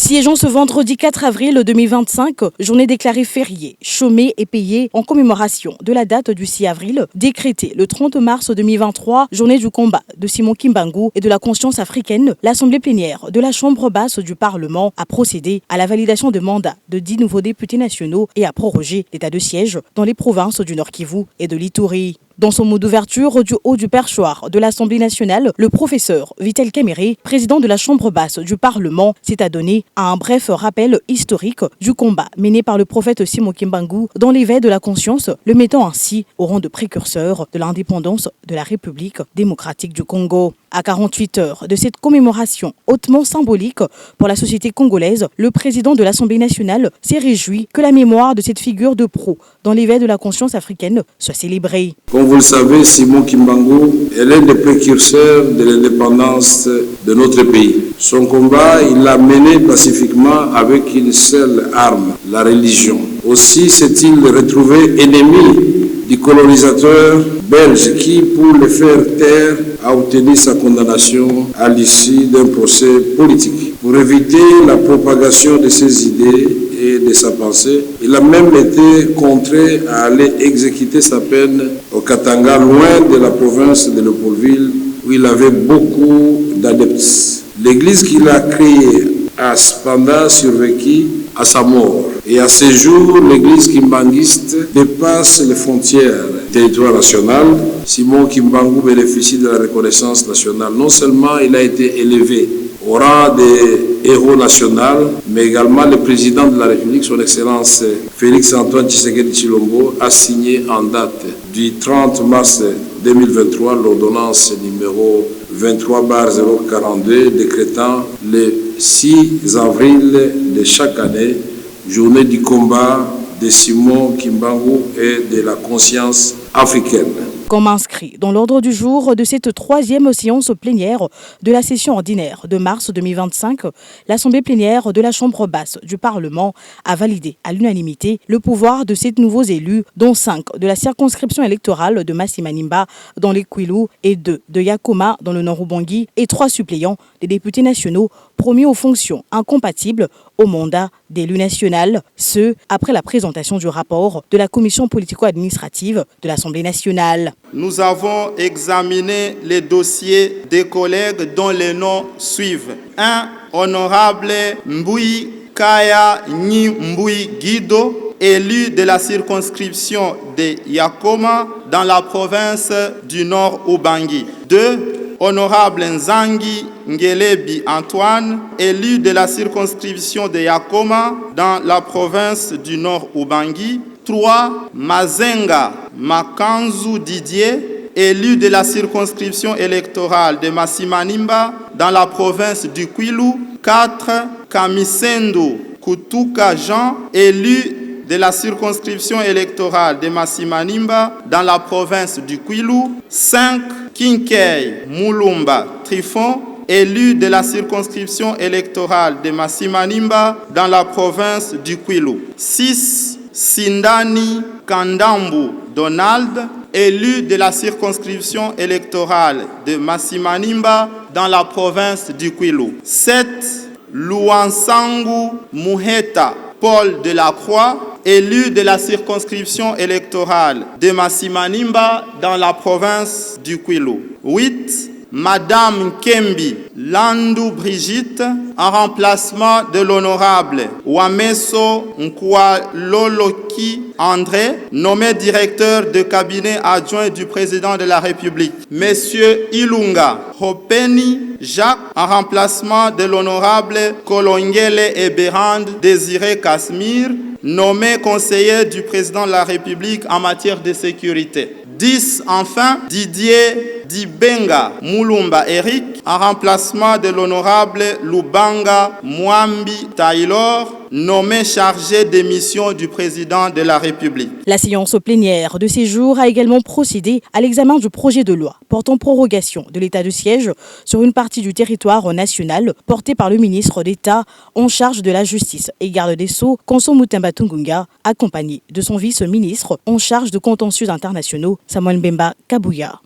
Siégeons ce vendredi 4 avril 2025, journée déclarée fériée, chômée et payée en commémoration de la date du 6 avril, décrétée le 30 mars 2023, journée du combat de Simon Kimbangu et de la conscience africaine. L'Assemblée plénière de la Chambre basse du Parlement a procédé à la validation de mandats de 10 nouveaux députés nationaux et a prorogé l'état de siège dans les provinces du Nord Kivu et de l'Ituri. Dans son mot d'ouverture du haut du perchoir de l'Assemblée nationale, le professeur Vital Kamerhe, président de la Chambre basse du Parlement, s'est adonné à un bref rappel historique du combat mené par le prophète Simon Kimbangu dans l'éveil de la conscience, le mettant ainsi au rang de précurseur de l'indépendance de la République démocratique du Congo. À 48 heures de cette commémoration hautement symbolique pour la société congolaise, le président de l'Assemblée nationale s'est réjoui que la mémoire de cette figure de proue dans l'éveil de la conscience africaine soit célébrée. Comme vous le savez, Simon Kimbangu est l'un des précurseurs de l'indépendance de notre pays. Son combat, il l'a mené pacifiquement avec une seule arme, la religion. Aussi s'est-il retrouvé ennemi du colonisateur belge qui, pour le faire taire, a obtenu sa condamnation à l'issue d'un procès politique. Pour éviter la propagation de ses idées et de sa pensée, il a même été contraint à aller exécuter sa peine au Katanga, loin de la province de Léopoldville, où il avait beaucoup d'adeptes. L'église qu'il a créée a cependant survécu à sa mort. Et à ce jour, l'église kimbanguiste dépasse les frontières du territoire national. Simon Kimbangu bénéficie de la reconnaissance nationale. Non seulement il a été élevé au rang de héros national, mais également le président de la République, son Excellence Félix-Antoine Tshisekedi Tshilombo, a signé en date du 30 mars 2023 l'ordonnance numéro 23/042 décrétant le 6 avril de chaque année journée du combat de Simon Kimbangu et de la conscience africaine. Comme inscrit dans l'ordre du jour de cette troisième séance plénière de la session ordinaire de mars 2025, l'Assemblée plénière de la Chambre basse du Parlement a validé à l'unanimité le pouvoir de 7 nouveaux élus, dont 5 de la circonscription électorale de Massi-Manimba dans les Kwilu et 2 de Yakoma dans le Nord-Ubangi et 3 suppléants des députés nationaux promis aux fonctions incompatibles au mandat d'élu national, ce après la présentation du rapport de la commission politico-administrative de l'Assemblée nationale. Nous avons examiné les dossiers des collègues dont les noms suivent. 1. Honorable Mbui Kaya Nyi Mbui Guido, élu de la circonscription de Yakoma dans la province du Nord-Ubangi. 2. Honorable Nzangi Ngelebi Antoine, élu de la circonscription de Yakoma dans la province du Nord-Ubangi. 3. Mazenga Makanzu Didier, élu de la circonscription électorale de Massi-Manimba dans la province du Kwilu. 4. Kamisendo Kutuka Jean, élu de la circonscription électorale de Massi-Manimba dans la province du Kwilu. 5. Kinkei Mulumba Trifon, élu de la circonscription électorale de Massi-Manimba dans la province du Kwilu. 6. Sindani Kandambu Donald, élu de la circonscription électorale de Massi-Manimba dans la province du Kwilu. 7. Luansangu Muheta Paul Delacroix, élu de la circonscription électorale de Massi-Manimba dans la province du Kwilu. 8. Madame Kembi Landou Brigitte, en remplacement de l'honorable Wameso Nkwaloloki André, nommé directeur de cabinet adjoint du président de la République. Monsieur Ilunga Hopeni Jacques, en remplacement de l'honorable Kolongele Eberand Désiré Kasmir, nommé conseiller du président de la République en matière de sécurité. 10. Enfin, Didier Dibenga Mulumba Eric, en remplacement de l'honorable Lubanga Mwambi Taylor, nommé chargé des missions du président de la République. La séance plénière de ces jours a également procédé à l'examen du projet de loi portant prorogation de l'état de siège sur une partie du territoire national porté par le ministre d'État en charge de la justice et garde des Sceaux, Konso Mutemba Tungunga, accompagné de son vice-ministre en charge de contentieux internationaux, Samuel Mbemba Kabouya.